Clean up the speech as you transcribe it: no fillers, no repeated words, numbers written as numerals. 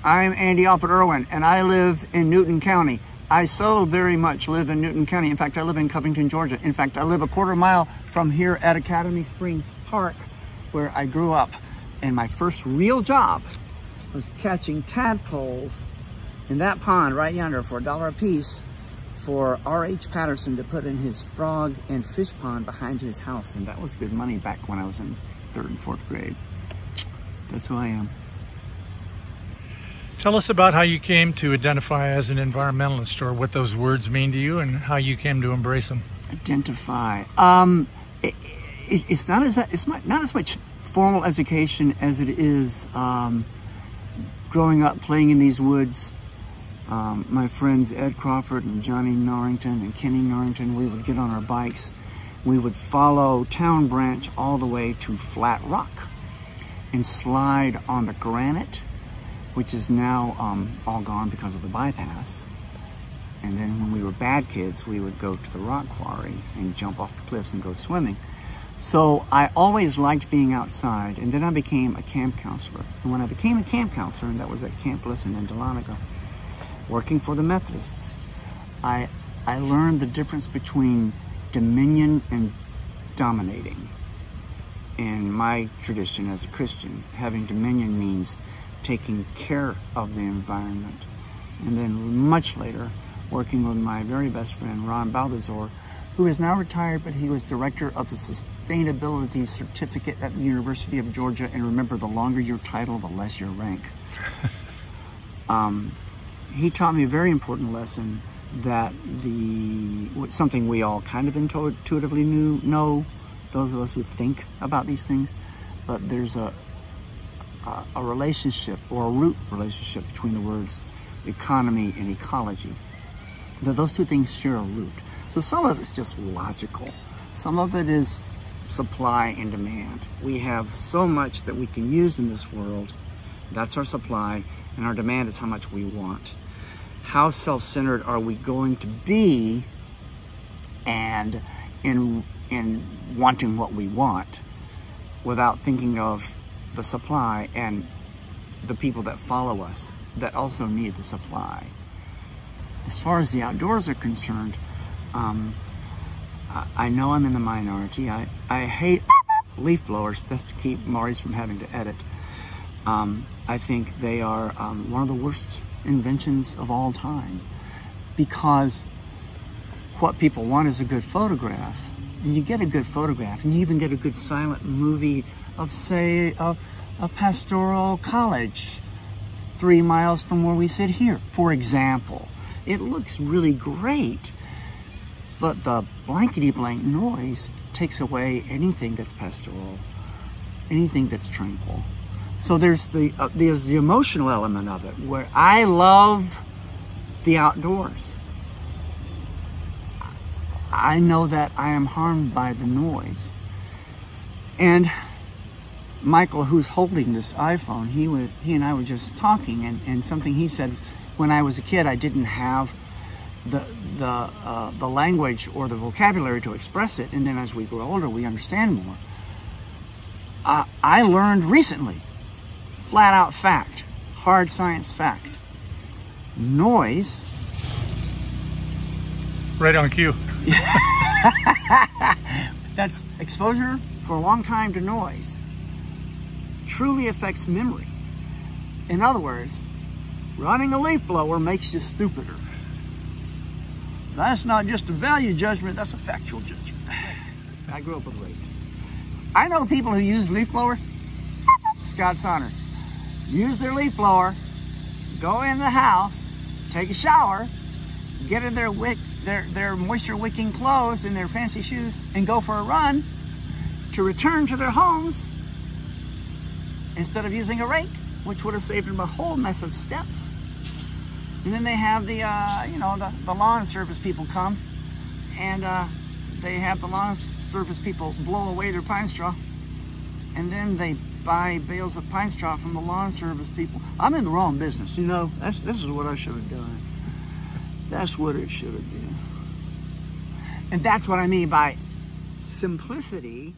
I'm Andy Offutt Irwin, and I live in Newton County. I so very much live in Newton County. In fact, I live in Covington, Georgia. In fact, I live a quarter mile from here at Academy Springs Park, where I grew up. And my first real job was catching tadpoles in that pond right yonder for $1 a piece for R.H. Patterson to put in his frog and fish pond behind his house. And that was good money back when I was in 3rd and 4th grade. That's who I am. Tell us about how you came to identify as an environmentalist, or what those words mean to you and how you came to embrace them. Identify. It's not as much formal education as it is growing up playing in these woods. My friends Ed Crawford and Johnny Norrington and Kenny Norrington, we would get on our bikes. We would follow Town Branch all the way to Flat Rock and slide on the granite, which is now all gone because of the bypass. And then when we were bad kids, we would go to the rock quarry and jump off the cliffs and go swimming. So I always liked being outside, and then I became a camp counselor. And when I became a camp counselor, and that was at Camp Listen in Dahlonega, working for the Methodists, I learned the difference between dominion and dominating. In my tradition as a Christian, having dominion means taking care of the environment. And then much later, working with my very best friend, Ron Balthazar, who is now retired, but he was director of the Sustainability Certificate at the University of Georgia. And remember, the longer your title, the less your rank. He taught me a very important lesson that something we all kind of intuitively know, those of us who think about these things, but there's a relationship, or a root relationship, between the words economy and ecology. Those two things share a root. So some of it's just logical. Some of it is supply and demand. We have so much that we can use in this world. That's our supply, and our demand is how much we want. How self-centered are we going to be and in wanting what we want without thinking of the supply and the people that follow us that also need the supply? As far as the outdoors are concerned, I know I'm in the minority. I hate leaf blowers. That's to keep Maurice from having to edit. I think they are one of the worst inventions of all time, because what people want is a good photograph. And you get a good photograph, and you even get a good silent movie of, say, a pastoral college 3 miles from where we sit here, for example. It looks really great, but the blankety-blank noise takes away anything that's pastoral, anything that's tranquil. So there's the emotional element of it, where I love the outdoors. I know that I am harmed by the noise. And Michael, who's holding this iPhone, he and I were just talking, and something he said, when I was a kid, I didn't have the language or the vocabulary to express it, and then as we grow older, we understand more. I learned recently, flat out fact, hard science fact, noise. Right on cue. That's exposure for a long time to noise truly affects memory. In other words, running a leaf blower makes you stupider. That's not just a value judgment, that's a factual judgment. I grew up with rakes. I know people who use leaf blowers, Scott's honor, use their leaf blower, go in the house, take a shower, get in their moisture wicking clothes and their fancy shoes, and go for a run to return to their homes instead of using a rake, which would have saved them a whole mess of steps. And then they have the lawn service people come, and they have the lawn service people blow away their pine straw, and then they buy bales of pine straw from the lawn service people. I'm in the wrong business, you know. This is what I should have done. That's what it should have been. And that's what I mean by simplicity